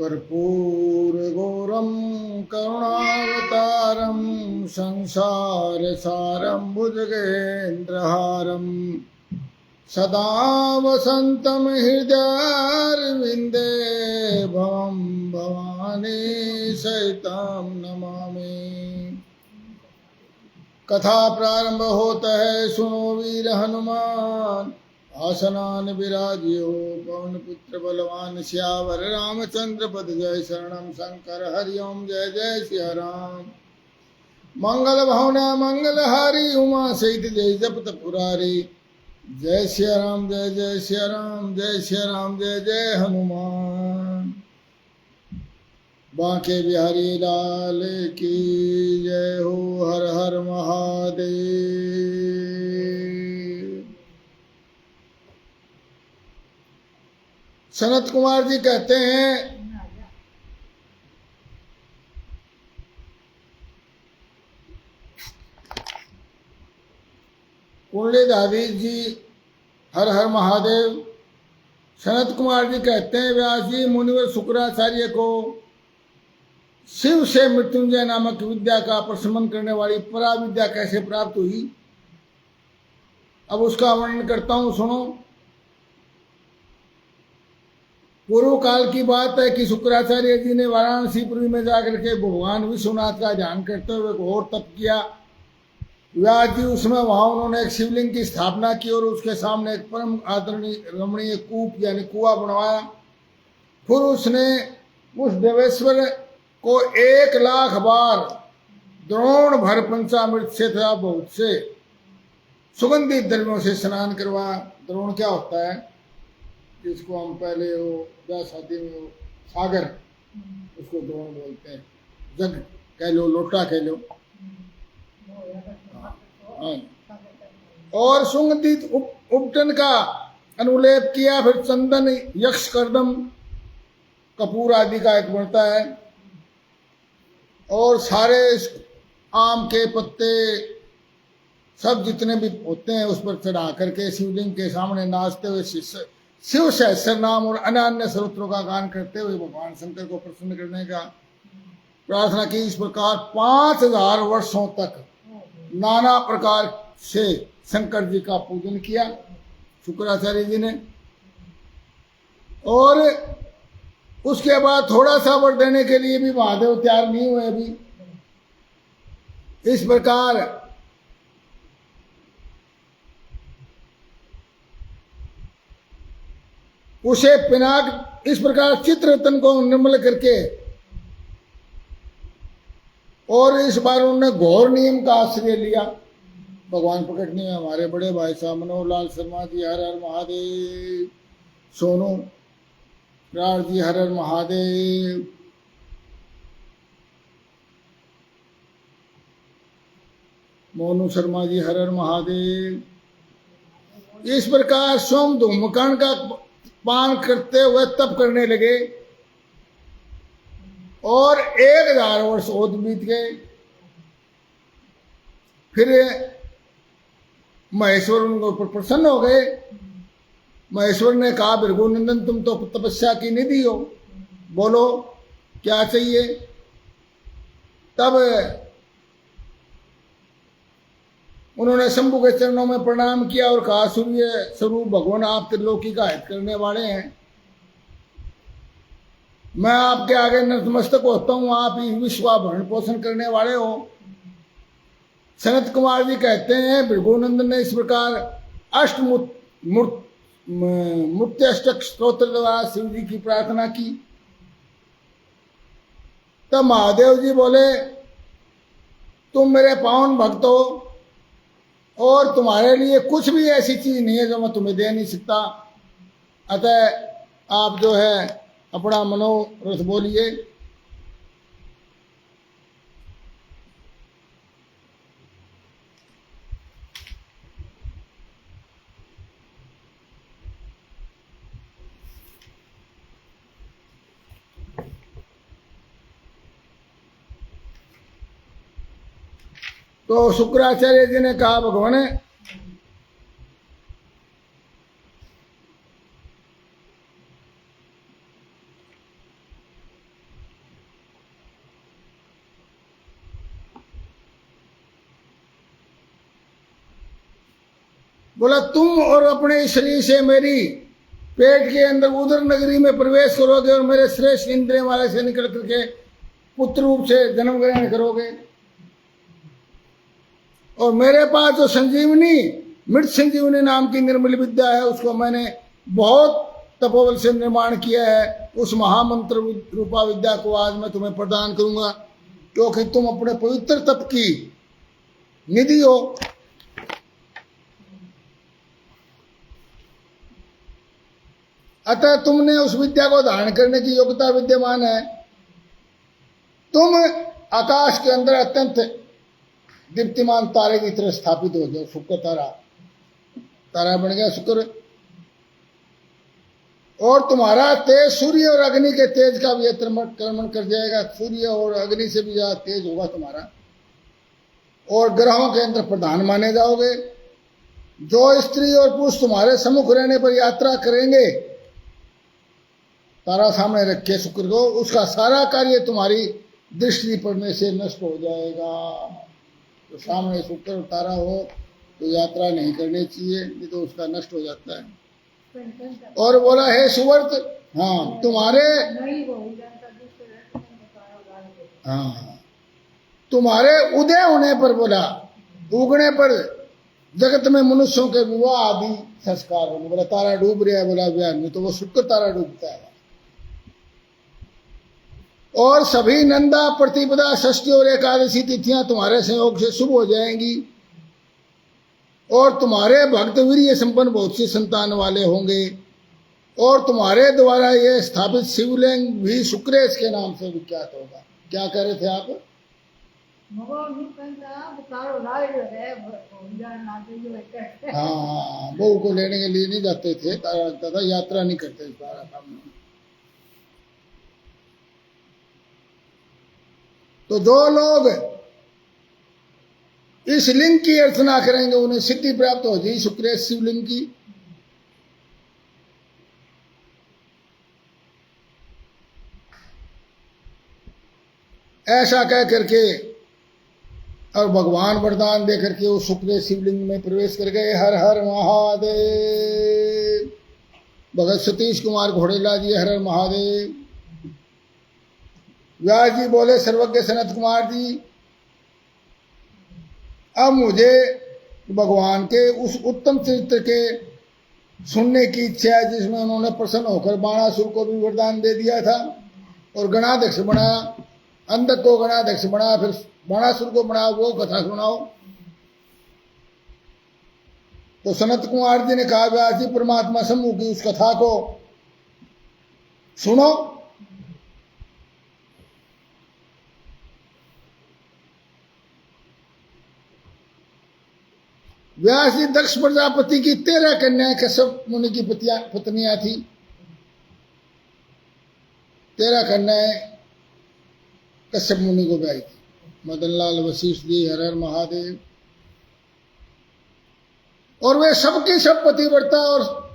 कर्पूरगौरं करुणावतारं संसारसारं भुजगेन्द्रहारं सदा वसन्तं हृदयारविन्दे भवं भवानी सहितं नमामि। कथा प्रारंभ होता है, सुनो वीर हनुमान। आसनान विराजियो पवन पुत्र बलवान, सियावर रामचंद्र पद जय शरणम शंकर हरिओम जय जय सिया राम। मंगल भावना मंगल हारी, उमा सहित जय जपत पुरारी। जय सिया राम जय जय सिया राम, जय सिया राम जय जय हनुमान। बांके बिहारी लाल की जय हो, हर हर महादेव। सनत कुमार जी कहते हैं, कुंडलीधारी जी हर हर महादेव। सनत कुमार जी कहते हैं, व्यास जी मुनिवर शुक्राचार्य को शिव से मृत्युंजय नामक विद्या का प्रशमन करने वाली परा विद्या कैसे प्राप्त हुई, अब उसका वर्णन करता हूं, सुनो। पूर्व काल की बात है कि शुक्राचार्य जी ने वाराणसीपुरी में जाकर के भगवान विश्वनाथ का ध्यान करते हुए घोर तप किया। व्यास जी उसमें वहां उन्होंने एक शिवलिंग की स्थापना की और उसके सामने एक परम आदरणीय रमणीय कूप यानी कुआं बनवाया। फिर उसने उस देवेश्वर को 1,00,000 बार द्रोण भर पंचामृत से तथा बहुत से सुगंधित द्रव्यों से स्नान करवाया। द्रोण क्या होता है, जिसको हम पहले वो ब्याह शादी में वो सागर, उसको द्रोण बोलते हैं। जग कह लो, लोटा कह लो। और सुगंधित उपटन का अनुलेप किया। फिर चंदन, यक्ष कर्दम, कपूर आदि का एक बनता है। और सारे आम के पत्ते सब जितने भी होते हैं उस पर चढ़ा करके शिवलिंग के सामने नाचते हुए शिव सहस्त्र नाम और अन्य अन्य स्तोत्रों का गान करते हुए भगवान शंकर को प्रसन्न करने का प्रार्थना की। इस प्रकार 5,000 वर्षों तक नाना प्रकार से शंकर जी का पूजन किया शुक्राचार्य जी ने। और उसके बाद थोड़ा सा वर देने के लिए भी महादेव तैयार नहीं हुए अभी। इस प्रकार उसे पिनाक इस प्रकार चित्ररतन को निर्मल करके, और इस बार उन्होंने घोर नियम का आश्रय लिया। भगवान प्रकटने में हमारे बड़े भाई साहब मनोहर लाल शर्मा जी हर हर महादेव, सोनू राज जी हर हर महादेव, मोनू शर्मा जी हर हर महादेव। इस प्रकार स्वयं धूम्रकर्ण का पान करते हुए तप करने लगे और 1,000 वर्ष और बीत गए। फिर महेश्वर उनके ऊपर प्रसन्न हो गए। महेश्वर ने कहा, भृगुनंदन तुम तो तपस्या की निधि हो, बोलो क्या चाहिए। तब उन्होंने शंभु के चरणों में प्रणाम किया और कहा, सूर्य स्वरूप भगवान आप त्रिलोकी का हित करने वाले हैं, मैं आपके आगे नतमस्तक होता हूं, आप ही विश्व का भरण पोषण करने वाले हो। सनत कुमार जी कहते हैं, भृगुनंदन ने इस प्रकार मूर्त्यष्टक स्तोत्र द्वारा शिव जी की प्रार्थना की। तब महादेव जी बोले, तुम मेरे पावन भक्त हो और तुम्हारे लिए कुछ भी ऐसी चीज नहीं है जो मैं तुम्हें दे नहीं सकता, अतः आप जो है अपना मनोरथ बोलिए। तो शुक्राचार्य जी ने कहा, भगवान बोला तुम और अपने शरीर से मेरी पेट के अंदर उदर नगरी में प्रवेश करोगे और मेरे श्रेष्ठ इंद्रिय वाले से निकल करके पुत्र रूप से जन्म ग्रहण करोगे। और मेरे पास जो संजीवनी मृत संजीवनी नाम की निर्मल विद्या है उसको मैंने बहुत तपोबल से निर्माण किया है। उस महामंत्र रूपा विद्या को आज मैं तुम्हें प्रदान करूंगा, क्योंकि तुम अपने पवित्र तप की निधि हो। अतः तुमने उस विद्या को धारण करने की योग्यता विद्यमान है। तुम आकाश के अंदर अत्यंत दीप्तिमान तारे की तरह स्थापित हो जाओ। शुक्र तारा बन गया शुक्र। और तुम्हारा तेज सूर्य और अग्नि के तेज का भी अतिक्रमण कर जाएगा। सूर्य और अग्नि से भी ज्यादा तेज होगा तुम्हारा। और ग्रहों के अंदर प्रधान माने जाओगे। जो स्त्री और पुरुष तुम्हारे सम्मुख रहने पर यात्रा करेंगे, तारा सामने रखे शुक्र को, उसका सारा कार्य तुम्हारी दृष्टि पड़ने से नष्ट हो जाएगा। तो सामने शुक्र और तारा हो तो यात्रा नहीं करनी चाहिए, नहीं तो उसका नष्ट हो जाता है। और बोला हे सुवर्त, हाँ तुम्हारे उदय होने पर, बोला उगने पर जगत में मनुष्यों के विवाह आदि संस्कार होने। बोला तारा डूब रहा है, बोला विवाह में तो वो शुक्र तारा डूबता है। और सभी नंदा प्रतिपदा षष्ठी और एकादशी तिथियां तुम्हारे संयोग से शुभ हो जाएंगी। और तुम्हारे भक्त वीर्य संपन्न बहुत सी संतान वाले होंगे। और तुम्हारे द्वारा ये स्थापित शिवलिंग भी शुक्रेश के नाम से विख्यात होगा। क्या कह रहे थे आप? हाँ, बहू को लेने के लिए नहीं जाते थे, तारा लगता था, यात्रा नहीं करते थे तारा सामने। तो जो लोग इस लिंग की अर्चना करेंगे उन्हें सिद्धि प्राप्त हो जाएगी शुक्रेश शिवलिंग की। ऐसा कह करके और भगवान वरदान दे करके वो शुक्रेश शिवलिंग में प्रवेश कर गए। हर हर महादेव। भगत सतीश कुमार घोड़ेला जी हर हर महादेव। व्यास जी बोले सर्वज्ञ सनत कुमार जी, अब मुझे भगवान के उस उत्तम चरित्र के सुनने की इच्छा है जिसमें उन्होंने प्रसन्न होकर बाणासुर को भी वरदान दे दिया था और गणाध्यक्ष बनाया। अंधक को गणाध्यक्ष बनाया, फिर बाणासुर को बनाया। वो कथा सुनाओ। तो सनत कुमार जी ने कहा व्यास जी परमात्मा समूह की उस कथा को सुनो। व्यास जी दक्ष प्रजापति की 13 कन्याएं कश्यप मुनि की पत्नियां थी। 13 कन्याएं कश्यप मुनि को ब्याही थी। मदनलाल वशिष्ठ जी हर हर महादेव। और वे सबकी सब पतिव्रता और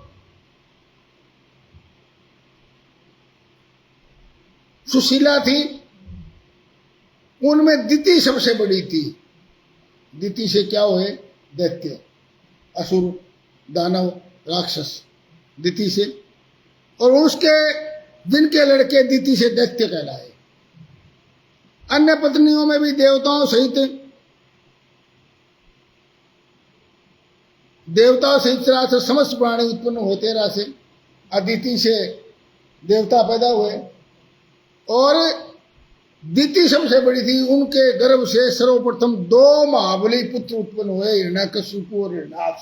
सुशीला थी। उनमें दिति सबसे बड़ी थी। दिति से क्या हुए? दैत्य, असुर, दानव, राक्षस दिति से। और उसके जिनके लड़के दिति से दैत्य कहलाए। अन्य पत्नियों में भी देवताओं सहित चराचर समस्त प्राणी उत्पन्न होते रहा से। अदिति से देवता पैदा हुए और दिति सबसे बड़ी थी। उनके गर्भ से सर्वप्रथम 2 महाबली पुत्र उत्पन्न हुए, हिरण्यकशिपु और हिरण्याक्ष।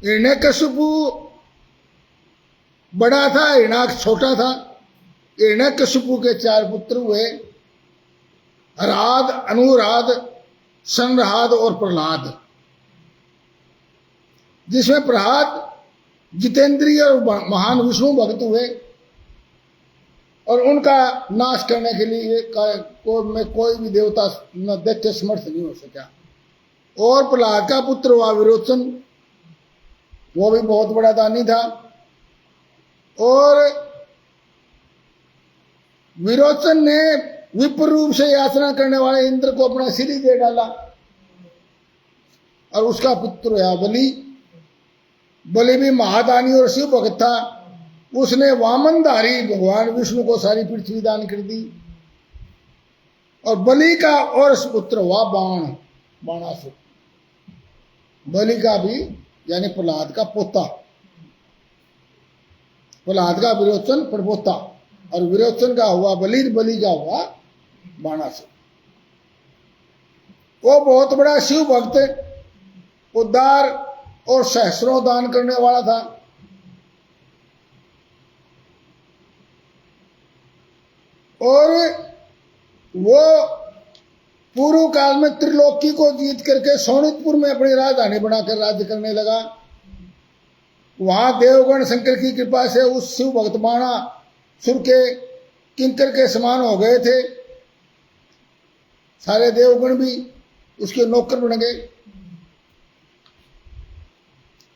हिरण्यकशिपु बड़ा था, हिरण्याक्ष छोटा था। हिरण्यकशिपु के 4 पुत्र हुए, हराद, अनुराद, संरहाद और प्रहलाद। जिसमें प्रहलाद जितेंद्रिय और महान विष्णु भक्त हुए और उनका नाश करने के लिए कोई भी देवता न दैत्य समर्थ नहीं हो सका। और प्रहलाद का पुत्र हुआ विरोचन, वो भी बहुत बड़ा दानी था। और विरोचन ने विप्र रूप से याचना करने वाले इंद्र को अपना सिर ही दे डाला। और उसका पुत्र है बलि। बलि भी महादानी और शिव भक्त था। उसने वामनधारी भगवान विष्णु को सारी पृथ्वी दान कर दी। और बलि का और पुत्र हुआ बाणासुर। बलि का भी यानी प्रहलाद का पोता, प्रहलाद का विरोचन परपोता, और विरोचन का हुआ बलि, बलि का हुआ बाणासुर। वो बहुत बड़ा शिव भक्त, उद्धार और सहस्रों दान करने वाला था। और वो पूर्व काल में त्रिलोकी को जीत करके सोनितपुर में अपनी राजधानी बनाकर राज्य करने लगा। वहां देवगण शंकर की कृपा से उस शिव भक्त बाणासुर के किंकर के समान हो गए थे। सारे देवगण भी उसके नौकर बन गए।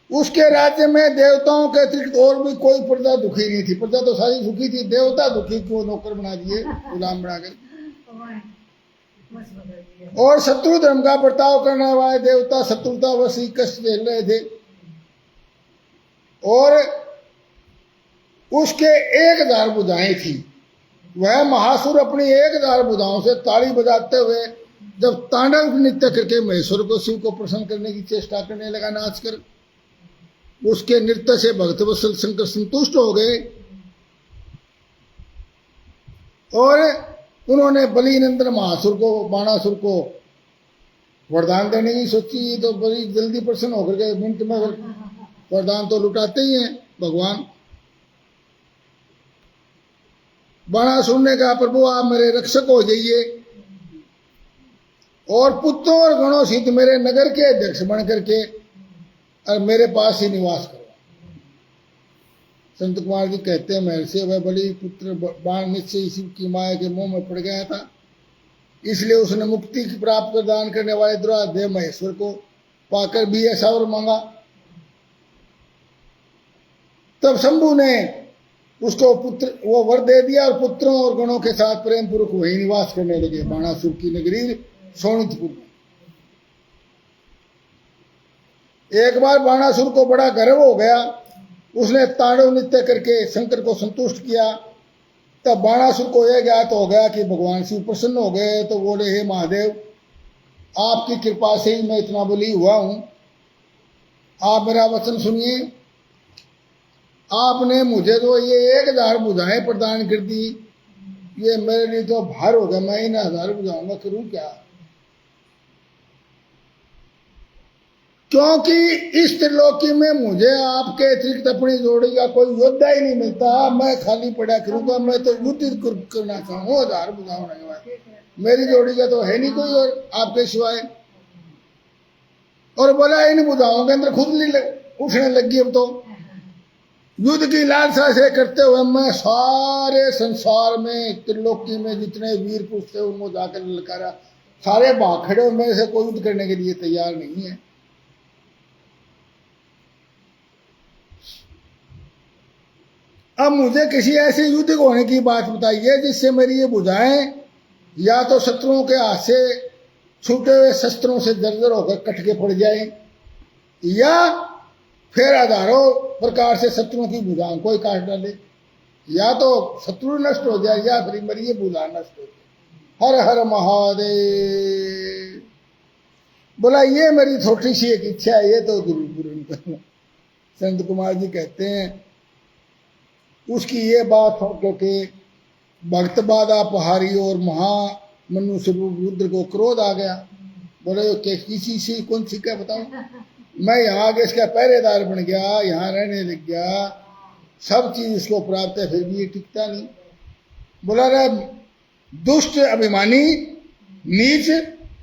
उसके राज्य में देवताओं के अतिरिक्त और भी कोई प्रजा दुखी नहीं थी। प्रजा तो सारी सुखी थी, देवता दुखी क्यों नौकर बना दिए, गुलाम बनाकर। और शत्रु धर्म का बर्ताव करने वाले देवता शत्रुता वशी कष्ट झेल रहे थे। और उसके 1000 भुजाएं थी। वह महासुर अपनी 1000 भुजाओं से ताली बजाते हुए जब तांडव नृत्य करके महेश्वर को, शिव को प्रसन्न करने की चेष्टा करने लगा नाच कर, उसके नृत्य से भक्त वत्सल शंकर संतुष्ट हो गए और उन्होंने बलि नंदन महासुर को, बाणासुर को वरदान देने की सोची। तो बड़ी जल्दी प्रसन्न होकर के मिनट में वरदान तो लुटाते ही हैं भगवान। बाणासुर ने कहा, प्रभु आप मेरे रक्षक हो जाइए और पुत्रों और गणों सहित मेरे नगर के अध्यक्ष बन करके और मेरे पास ही निवास करो। संत कुमार जी कहते हैं, महर्षि वह बलि पुत्र बाण निश्चय शिव की माया के मुंह में पड़ गया था, इसलिए उसने मुक्ति की प्राप्त प्रदान करने वाले द्रोणादेव महेश्वर को पाकर भी ऐसा वर मांगा। तब शंभु ने उसको पुत्र वो वर दे दिया और पुत्रों और गणों के साथ प्रेम पूर्वक वही निवास करने लगे बाणासुर की नगरी सोनितपुर में। एक बार बाणासुर को बड़ा गर्व हो गया। उसने तांडव नृत्य करके शंकर को संतुष्ट किया। तब बाणासुर को यह ज्ञात हो गया कि भगवान शिव प्रसन्न हो गए। तो बोले, हे महादेव, आपकी कृपा से ही मैं इतना बली हुआ हूं। आप मेरा वचन सुनिए। आपने मुझे तो ये 1000 भुजाएं प्रदान कर दी, ये मेरे लिए तो भार हो गया। मैं इन 1000 भुजाओं में करूं क्या? क्योंकि इस त्रिलोकी में मुझे आपके अतिरिक्त अपनी जोड़ी का कोई योद्धा ही नहीं मिलता। मैं खाली पड़ा करूंगा, मैं तो युद्ध करना चाहूँ 1000 भुजाओं के बाद। मेरी जोड़ी का तो है नहीं कोई और आपके सिवाय। और बोला, इन भुजाओं के अंदर खुद उठने लगी। अब तो युद्ध की लालसा से करते हुए मैं सारे संसार में त्रिलोकी में जितने वीर पुरुष थे उनको जाकर ललकारा। सारे भाग खड़े, में से कोई युद्ध करने के लिए तैयार नहीं है। अब मुझे किसी ऐसे युद्ध होने की बात बताइए जिससे मेरी ये भुजाएं या तो शत्रुओं के हाथ से छूटे हुए शस्त्रों से जर्जर होकर कट के पड़ जाए, या फिर हजारों प्रकार से शत्रुओं की भुजाओं को ही काट डाले, या तो शत्रु नष्ट हो जाए या फिर मेरी ये भुजा नष्ट हो जाए। हर हर महादेव। बोला, ये मेरी छोटी सी एक इच्छा है, ये तो जरूर पूर्ण करना। संत कुमार जी कहते हैं, उसकी ये बात हो के भक्त बाधा पहाड़ी और महामनुष्य रुद्र को क्रोध आ गया। बोले, किसी से कौन सी क्या बताऊं, मैं यहाँ आगे इसका पहरेदार बन गया, यहाँ रहने लग गया, सब चीज इसको प्राप्त है, फिर भी ये टिकता नहीं। बोला, रे दुष्ट अभिमानी नीच,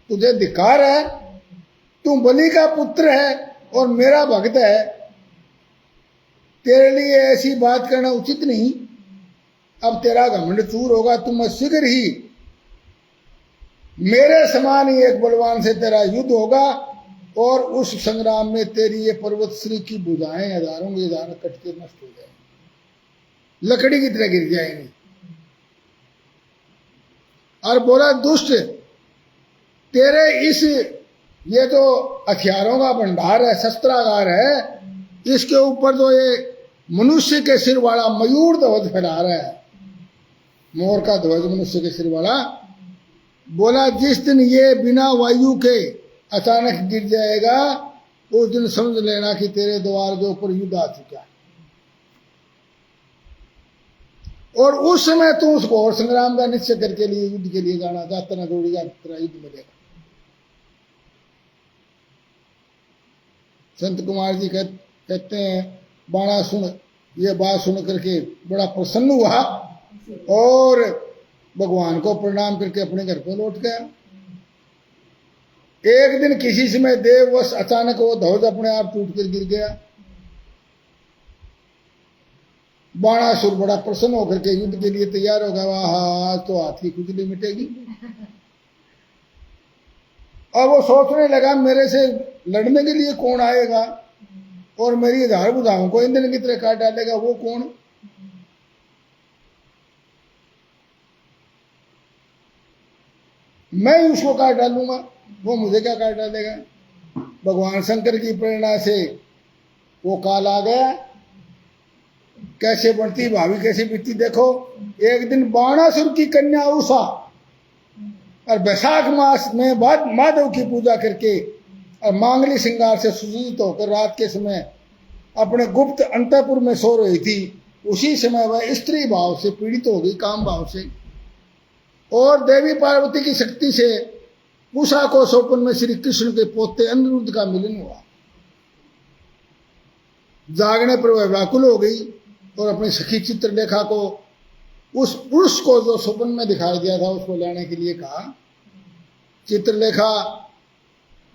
तुझे धिक्कार है। तू बलि का पुत्र है और मेरा भक्त है, तेरे लिए ऐसी बात करना उचित नहीं। अब तेरा घमंड चूर होगा, तुम शीघ्र ही मेरे समान ही एक बलवान से तेरा युद्ध होगा और उस संग्राम में तेरी ये पर्वत श्री की भुजाएं हजारों के हजार कट के नष्ट हो जाएंगी, लकड़ी की तरह गिर जाएंगी। और बोला, दुष्ट, तेरे इस ये जो हथियारों का भंडार है, शस्त्रागार है, इसके ऊपर जो ये मनुष्य के सिर वाला मयूर ध्वज फहरा रहा है, मोर का ध्वज मनुष्य के सिर वाला, बोला जिस दिन ये बिना वायु के अचानक गिर जाएगा उस दिन समझ लेना कि तेरे द्वार के ऊपर युद्ध आ चुका है। और उस समय तू उस घोर संग्राम का निश्चय करके लिए युद्ध के लिए जाना, जाता ना दौड़ेगा तेरा युद्ध मिलेगा। संत कुमार जी कहते हैं बाणासुर ये बात सुन करके बड़ा प्रसन्न हुआ और भगवान को प्रणाम करके अपने घर को लौट गया। एक दिन किसी समय देववश अचानक वो ध्वज अपने आप टूट कर गिर गया। बाणासुर बड़ा प्रसन्न होकर के युद्ध के लिए तैयार हो गया। वाह, आज तो हाथ की खुजली मिटेगी। और वो सोचने लगा मेरे से लड़ने के लिए कौन आएगा और मेरी आधार बुधाओं को ईंधन की तरह काट डालेगा, वो कौन? मैं उसको काट डालूंगा, वो मुझे क्या काट डालेगा। भगवान शंकर की प्रेरणा से वो काल आ गया। कैसे बढ़ती भाभी कैसे बीतती देखो। एक दिन बाणासुर की कन्या उषा और वैशाख मास में माधव की पूजा करके और मांगली श्रृंगार से सुजीत होकर रात के समय अपने गुप्त अंतःपुर में सो रही थी। उसी समय वह स्त्री भाव से पीड़ित हो गई, काम भाव से, और देवी पार्वती की शक्ति से उषा को स्वप्न में श्री कृष्ण के पोते अनिरुद्ध का मिलन हुआ। जागने पर वह व्याकुल हो गई और अपनी सखी चित्रलेखा को, उस पुरुष को जो स्वप्न में दिखाई दिया था, उसको लाने के लिए कहा। चित्रलेखा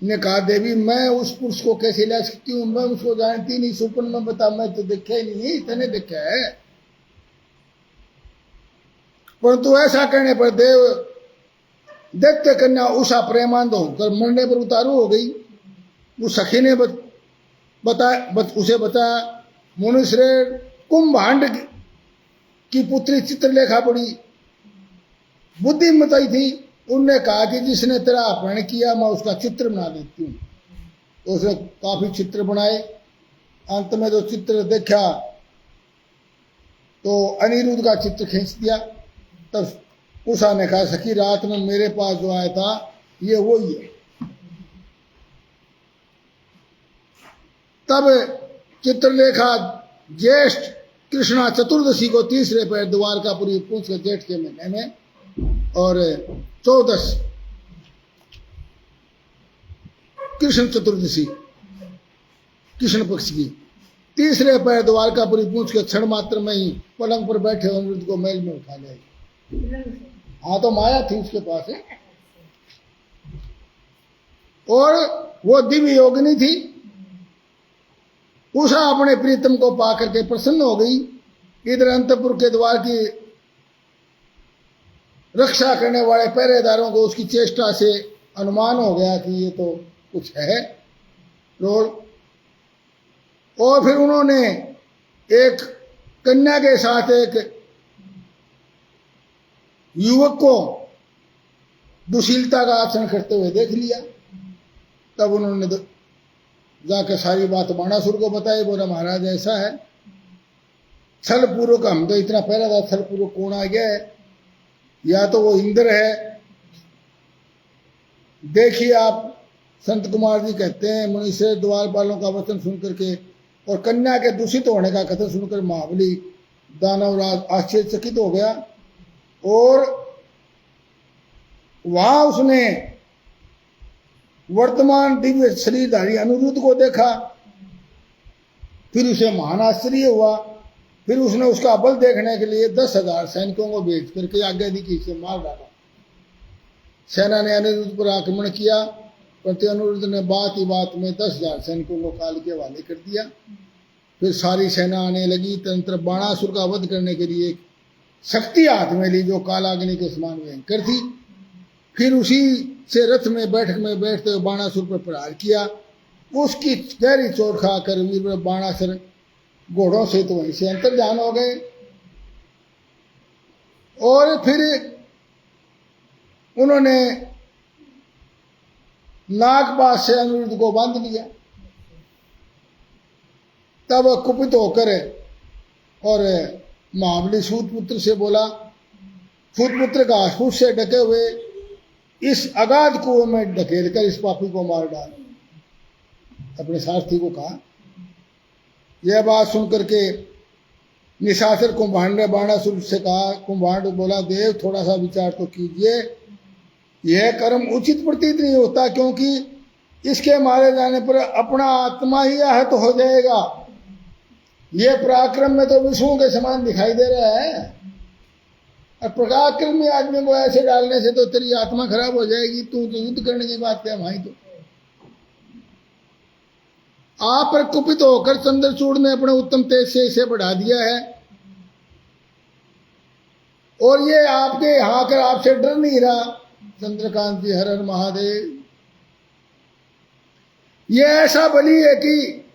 ने कहा देवी मैं उस पुरुष को कैसे ला सकती हूँ, मैं उसको जानती नहीं, स्वप्न में बता, मैं तो देखा ही नहीं, इतने देखा है। परंतु ऐसा करने पर दैत्य कन्या उषा प्रेमांध होकर मरने पर उतारू हो गई। उस सखी ने उसे बताया मुनिश्रेष्ठ कुंभांड की पुत्री चित्रलेखा बड़ी बुद्धिमती थी। उनने कहा कि जिसने तेरा अपहरण किया मैं उसका चित्र बना देती हूँ। तो उसने काफी चित्र बनाए। अंत में जो चित्र देखा तो अनिरुद्ध का चित्र खींच दिया। तब उषा ने कहा सखी रात में मेरे पास जो आया था ये वो ही है। तब चित्रलेखा ज्येष्ठ कृष्णा चतुर्दशी को तीसरे पैर द्वारकापुरी पूछ कर जेठ के महीने में और 14 कृष्ण चतुर्दशी कृष्ण पक्ष की तीसरे पैर द्वारकापुरी पूछ कर क्षण मात्र में ही पलंग पर बैठे अनिरुद्ध को महल में उठा ले। हाँ तो माया थी उसके पास है। और वो दिव्य योगिनी थी। उषा अपने प्रीतम को पाकर के प्रसन्न हो गई। इधर अंतपुर के द्वार की रक्षा करने वाले पहरेदारों को उसकी चेष्टा से अनुमान हो गया कि ये तो कुछ है रोल। और फिर उन्होंने एक कन्या के साथ एक युवक को दुशीलता का आचरण करते हुए देख लिया। तब उन्होंने जाकर सारी बात बाणासुर को बताई। बोला महाराज ऐसा है, छल पूर्वक हम तो इतना पहला था, छल पूर्वक कौन आ गया है, या तो वो इंद्र है। देखिए आप संत कुमार जी कहते हैं मुनिश्रेष्ठ द्वारपालों का वचन सुन करके और कन्या के दूषित होने का कथन सुनकर महाबली दानवराज आश्चर्यचकित हो गया और वहां उसने वर्तमान दिव्य शरीरधारी अनिरुद्ध को देखा। फिर उसे महान आश्चर्य हुआ। फिर उसने उसका बल देखने के लिए 10,000 सैनिकों को भेज करके आज्ञा दी कि इसे मार डाला। सेना ने अनिरुद्ध पर आक्रमण किया, परंतु अनिरुद्ध ने बात ही बात में 10,000 सैनिकों को काल के हवाले कर दिया। फिर सारी सेना आने लगी। तंत्र बाणासुर का वध करने के लिए शक्ति हाथ में ली जो कालाग्नि के समान भयंकर थी। फिर उसी से रथ में बैठते हुए बाणासुर पर प्रहार किया। उसकी गहरी चोट खाकर वीर बाणासुर घोड़ों से तो वहीं से अंतर्धान हो गए। और फिर उन्होंने नागपाश से अनिरुद्ध को बांध लिया। तब वह कुपित होकर और महाबली सूतपुत्र से बोला, सूतपुत्र का घासफूस से ढके हुए इस अगाध कुएं में ढकेलकर इस पापी को मार डाल। अपने सारथी को कहा। यह बात सुनकर के निशाचर कुंभांड ने बाणासुर से कहा, कुंभांड बोला, देव थोड़ा सा विचार तो कीजिए, यह कर्म उचित प्रतीत नहीं होता, क्योंकि इसके मारे जाने पर अपना आत्मा ही आहत हो जाएगा। यह पराक्रम में तो विष्णु के समान दिखाई दे रहा है, और पराक्रमी आदमी को ऐसे डालने से तो तेरी आत्मा खराब हो जाएगी। तू तो युद्ध करने की बात क्या भाई? तो आप पर कुपित होकर चंद्रचूड़ ने अपने उत्तम तेज से इसे बढ़ा दिया है, और ये आपके यहां आकर आपसे डर नहीं रहा। चंद्रकांत जी, हर हर महादेव। ये ऐसा बलि है कि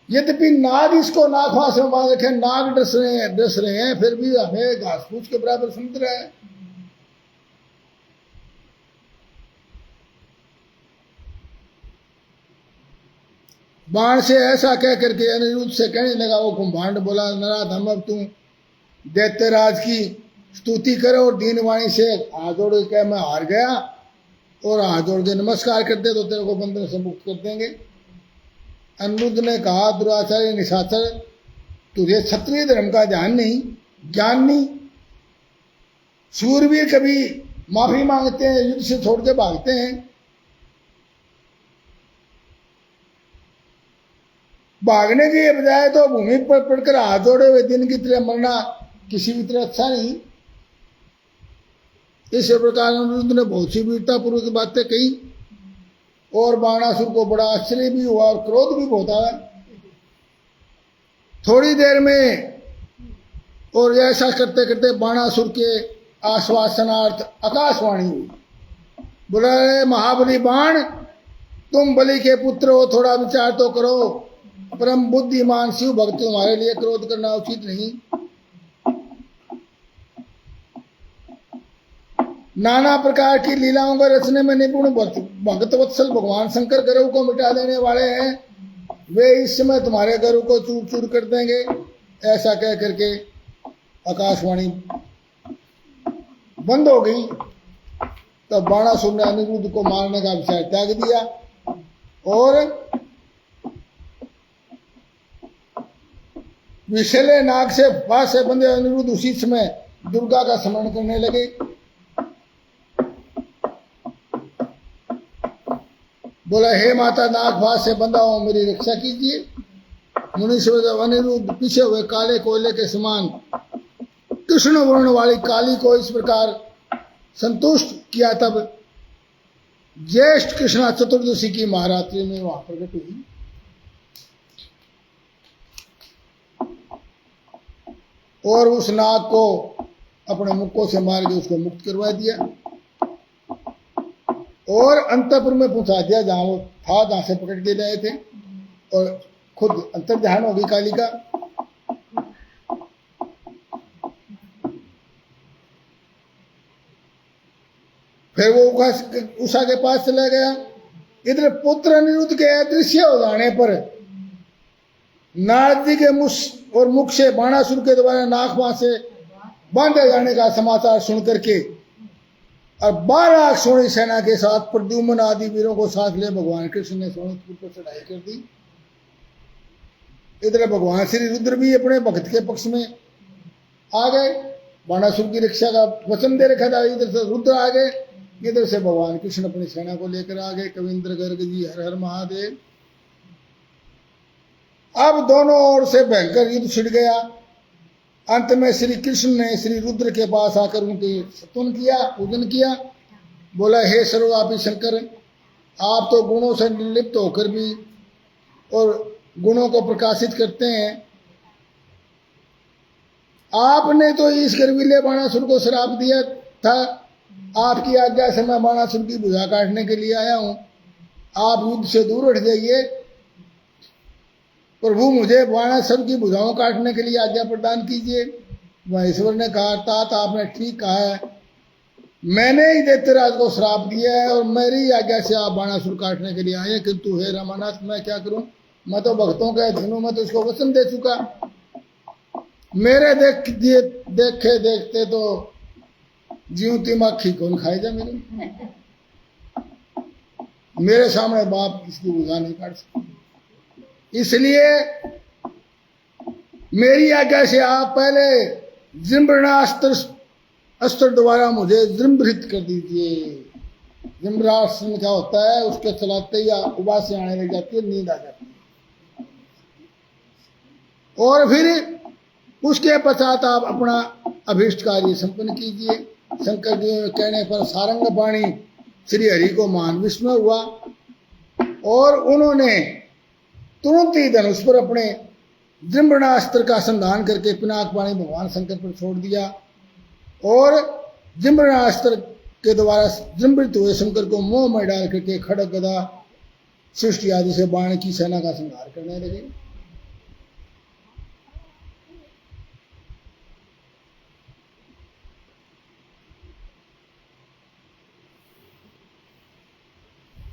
यद्यपि नाग इसको नागफांस में बांध रखे, नाग डस रहे हैं, फिर भी हमें घास फूस के बराबर समझ रहा है। बाण से ऐसा कह करके अनिरुद्ध से कहने लगा। वो कुंभांड बोला, नराधम, अब तू दैत्यराज की स्तुति करो और दीनवाणी से हाथ जोड़ के मैं हार गया, और हाथ जोड़ के नमस्कार करते तो तेरे को बंधन से मुक्त कर देंगे। अनिरुद्ध ने कहा, दुराचार्य निशाचर, तुझे क्षत्रिय धर्म का ध्यान नहीं, ज्ञान नहीं। शूरवीर कभी माफी मांगते हैं, युद्ध से छोड़ के भागते हैं। भागने की बजाय तो भूमि पर पड़कर हाथ जोड़े हुए दिन की तरह मरना किसी भी तरह अच्छा नहीं। इस प्रकार अनिरुद्ध ने बहुत सी वीरता पूर्वक बातें कही, और बाणासुर को बड़ा आश्चर्य भी हुआ और क्रोध भी बहुत आया। थोड़ी देर में और ऐसा करते करते बाणासुर के आश्वासनार्थ आकाशवाणी हुई। बोला, महाबली बाण, तुम बलि के पुत्र हो, थोड़ा विचार तो करो। परम बुद्धिमान शिव भक्त, तुम्हारे लिए क्रोध करना उचित नहीं। नाना प्रकार की लीलाओं को रचने में निपुण भक्त वत्सल भगवान शंकर गर्व को मिटा देने वाले हैं। वे इस समय तुम्हारे गर्व को चूर चूर कर देंगे। ऐसा कह करके आकाशवाणी बंद हो गई। तब बाणासुर ने अनिरुद्ध को मारने का विचार त्याग दिया, और विषैले नाग से फांस से बंधे अनिरुद्ध उसी समय दुर्गा का स्मरण करने लगे। बोला, हे माता, नाग फांस से बंधा हो, मेरी रक्षा कीजिए। मुनीश्वर जब अनिरुद्ध पीछे हुए काले कोयले के समान कृष्ण वर्ण वाली काली को इस प्रकार संतुष्ट किया, तब ज्येष्ठ कृष्णा चतुर्दशी की महारात्रि में वहां प्रकट हुई। और उस नाग को अपने मुक्कों से मार के उसको मुक्त करवा दिया, और अंतपुर में पहुंचा दिया जहां वो था, जहां से पकड़ के लाए थे, और खुद अंतर ध्यान होगी काली का। फिर वो उषा के पास चला गया। इधर पुत्र अनिरुद्ध के अदृश्य हो जाने पर नारद जी के मुख से बाणासुर के द्वारा नागपाश से बांधे जाने का समाचार सुनकर के और 12 सोनी सेना के साथ प्रद्युम्न आदि वीरों को साथ ले भगवान कृष्ण ने सोनितपुर पर चढ़ाई कर दी। इधर भगवान श्री रुद्र भी अपने भक्त के पक्ष में आ गए, बाणासुर की रक्षा का वचन दे रखा था। इधर से रुद्र आ गए, इधर से भगवान कृष्ण अपनी सेना को लेकर आ गए। कविंद्र गर्ग जी, हर हर महादेव। अब दोनों ओर से भयंकर युद्ध छिड़ गया। अंत में श्री कृष्ण ने श्री रुद्र के पास आकर उनके स्तुति किया, पूजन किया। बोला, हे सर्वव्यापी शंकर, आप तो गुणों से निर्लिप्त होकर भी और गुणों को प्रकाशित करते हैं। आपने तो इस गर्वीले बाणासुर को श्राप दिया था। आपकी आज्ञा से मैं बाणासुर की भुजा काटने के लिए आया हूं। आप युद्ध से दूर हट जाइए। प्रभु, मुझे बाणासुर की भुजाओं काटने के लिए आज्ञा प्रदान कीजिए। महेश्वर ने कहा, तात आपने ठीक कहा है, मैंने ही दैत्यराज को श्राप दिया है और मेरी आज्ञा से आप बाणासुर काटने के लिए आए, किंतु हे रामानाथ मैं क्या करूं, मैं तो भक्तों का धनु, मैं तो इसको वचन दे चुका। मेरे देखे देखते तो जीवती मक्खी कौन खाएगा मेरे सामने बाप इसकी बुझा नहीं काट सकते। इसलिए मेरी आज्ञा से आप पहले अस्त्र द्वारा मुझे जृंभित कर दीजिए। जृंभरास्त्र क्या होता है, उसके चलाते ही उबासी आने लग जाती है, नींद आ जाती है। और फिर उसके पश्चात आप अपना अभीष्ट कार्य संपन्न कीजिए। शंकर जी के कहने पर सारंग पाणी श्री हरि को मान विस्मय हुआ और उन्होंने तुरंत ही धनुष पर अपने जृंभणास्त्र का संधान करके पिनाक पाणी भगवान शंकर पर छोड़ दिया और जृंभणास्त्र के द्वारा जृंभित हुए शंकर को मोह में डाल करके खड़ग गदा सृष्टि आदि से बाण की सेना का संहार करने लगे।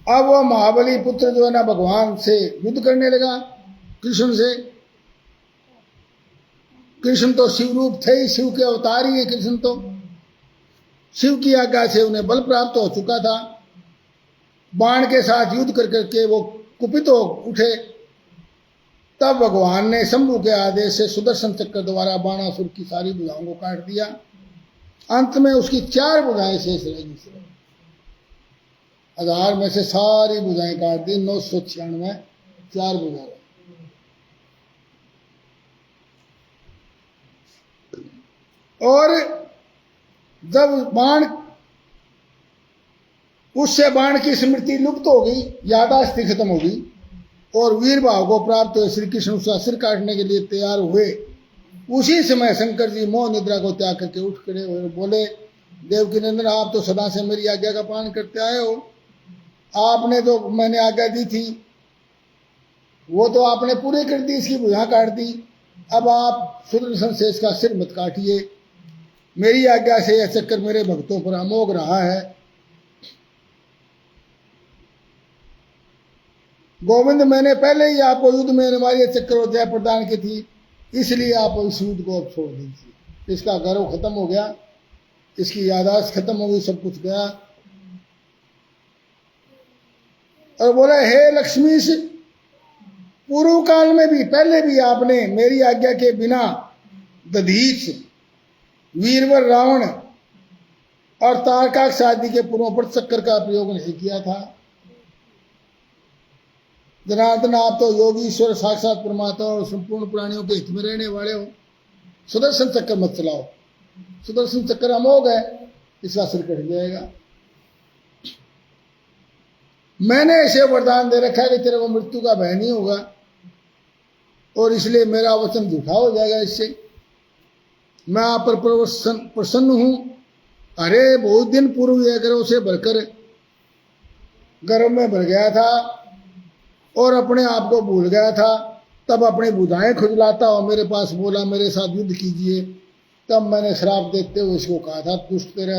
अब वह महाबली पुत्र जो है ना भगवान से युद्ध करने लगा, कृष्ण से। कृष्ण तो शिव रूप थे ही, शिव के अवतार ही है कृष्ण तो। शिव की आज्ञा से उन्हें बल प्राप्त हो चुका था। बाण के साथ युद्ध कर करके वो कुपित हो उठे। तब भगवान ने शंभु के आदेश से सुदर्शन चक्र द्वारा बाणासुर की सारी भुजाओं को काट दिया। अंत में उसकी 4 भुजाएं शेष रहेगी। 1000 में से सारी भुजाएं काट दी, 996 4 भुजाएं। और जब बाण उससे बाण की स्मृति लुप्त हो गई, यादाश्ती खत्म हो गई और वीर भाव को प्राप्त हुए श्री कृष्ण उसका सिर काटने के लिए तैयार हुए। उसी समय शंकर जी मोह निद्रा को त्याग करके उठ खड़े और बोले, देवकी नंदन आप तो सदा से मेरी आज्ञा का पालन करते आए हो। आपने तो मैंने आज्ञा दी थी वो तो आपने पूरी कर दी, इसकी भुजा काट दी। अब आप सुदर्शन से इसका सिर मत काटिए। मेरी आज्ञा से यह चक्कर मेरे भक्तों पर अमोघ रहा है। गोविंद मैंने पहले ही आपको युद्ध में हमारी चक्कर और जय प्रदान की थी, इसलिए आप इस युद्ध को अब छोड़ दीजिए। इसका गर्व खत्म हो गया, इसकी यादाश्त खत्म हो गई, सब कुछ गया। और बोले हे लक्ष्मी, पूर्व काल में भी पहले भी आपने मेरी आज्ञा के बिना दधीच, वीरवर रावण और तारकाक्ष आदि के पूर्वों पर चक्कर का प्रयोग नहीं किया था। जनार्दन आप तो योगी ईश्वर साक्षात परमात्मा और संपूर्ण प्राणियों के हित में रहने वाले हो। सुदर्शन चक्कर मत चलाओ, सुदर्शन चक्कर अमोघ है, इसका सिर कट जाएगा। मैंने ऐसे वरदान दे रखा है कि तेरे को मृत्यु का भय नहीं होगा और इसलिए मेरा वचन झूठा हो जाएगा। इससे मैं आप पर प्रसन्न हूं। अरे बहुत दिन पूर्व यह गर्व से भरकर गर्व में भर गया था और अपने आप को भूल गया था। तब अपनी बुधाएं खुजलाता और मेरे पास बोला मेरे साथ युद्ध कीजिए। तब मैंने श्राप देते हुए इसको कहा था, दुष्ट तेरा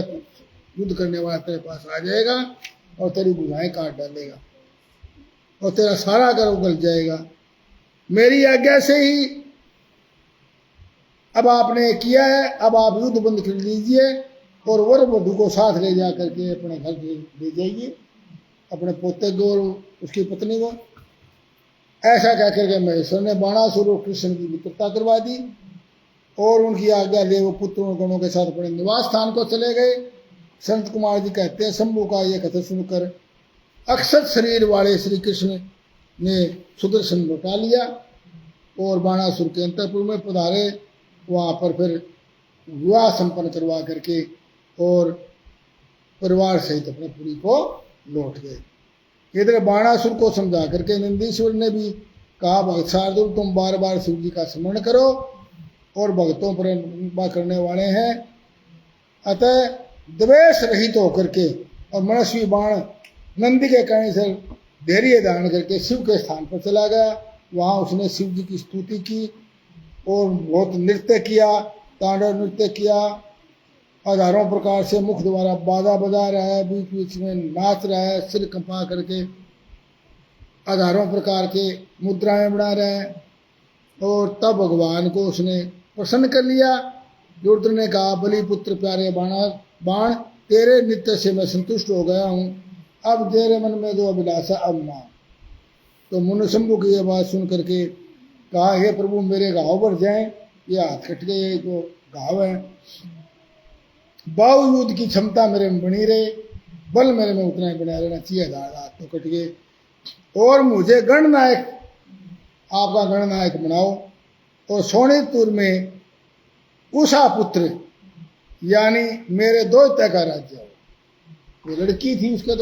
युद्ध करने वाला तेरे पास आ जाएगा और तेरी बुधाएं काट डालेगा और तेरा सारा गर्व गल जाएगा। मेरी आज्ञा से ही अब आपने किया है। अब आप युद्ध बंद कर लीजिए और वर वधु को साथ ले जा करके अपने घर ले जाइए, अपने पोते को और उसकी पत्नी को। ऐसा कह करके महेश्वर ने बाणासुर और कृष्ण की मित्रता करवा दी और उनकी आज्ञा ले वो पुत्रों गणों के साथ अपने निवास स्थान को चले गए। संत कुमार जी कहते हैं, शंभु का यह कथन सुनकर अक्षत शरीर वाले श्री कृष्ण ने सुदर्शन लौटा लिया और बाणासुर के अंतपुर में पधारे। वहाँ पर फिर विवाह संपन्न करवा करके और परिवार सहित अपने पुरी को लौट गए। इधर बाणासुर को समझा करके नंदीश्वर ने भी कहा, भक्त शार्दुल तुम बार बार शिव जी का स्मरण करो और भक्तों पर कृपा करने वाले हैं, अतः द्वेष रहित होकर के और मनस्वी बाण नंदी के कहने से धैर्य धारण करके शिव के स्थान पर चला गया। वहाँ उसने शिव जी की स्तुति की और बहुत नृत्य किया, तांडव नृत्य किया, हजारों प्रकार से मुख द्वारा बाजा बजा रहा है, बीच बीच में नाच रहा है, सिर कंपा करके हजारों प्रकार के मुद्राएं बना रहा है। और तब भगवान को उसने प्रसन्न कर लिया। दुर्योधन ने कहा, बलि पुत्र प्यारे बाण, तेरे नित्य से मैं संतुष्ट हो गया हूं, अब तेरे मन में जो अभिलाषा अब मान। तो मुनि शंभु की यह बात सुन करके कहा, हे प्रभु मेरे घाव बढ़ जाएं, ये हाथ कट गए जो घाव है, बावजूद की क्षमता मेरे में बनी रहे, बल मेरे में उतना ही बना रहना चाहिए, हाथ तो कट गए, और मुझे गणनायक, आपका गणनायक बनाओ, और सोनेपुर में उषा पुत्र यानी मेरे दोहते का राज्य हो। वो लड़की थी उसके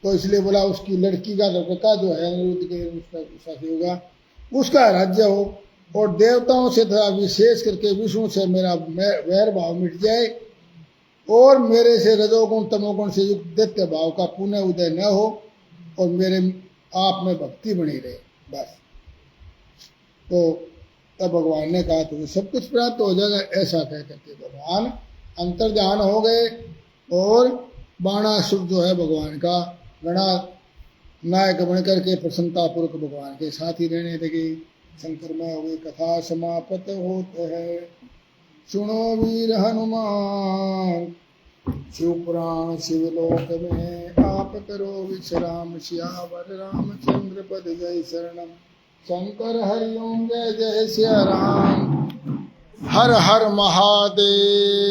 तो इसलिए बोला उसकी लड़की का लड़का जो है अनिरुद्ध के उषा से होगा, उसका राज्य हो, और देवताओं से तथा विशेष करके विष्णु से मेरा वैर भाव मिट जाए, और मेरे से रजोगुण तमोगुण से युक्त दैत्य भाव का पुनः उदय न हो, और मेरे आप में भक्ति बनी रहे, बस। तो तब भगवान ने कहा तुम्हें सब कुछ प्राप्त हो जाएगा। ऐसा कह करके भगवान अंतर्ध्यान हो गए, और बाणासुर जो है भगवान का गणा नायक बन करके प्रसन्नतापूर्वक भगवान के साथ ही रहने लगे। शंकर में हो गई कथा समाप्त होते है। सुनो वीर हनुमान, शिव पुराण शिवलोक में आप करो विश्राम, सियावर रामचंद्र पद जय शरणम। शंकर हरिओम जय जय सिया राम। हर हर महादेव।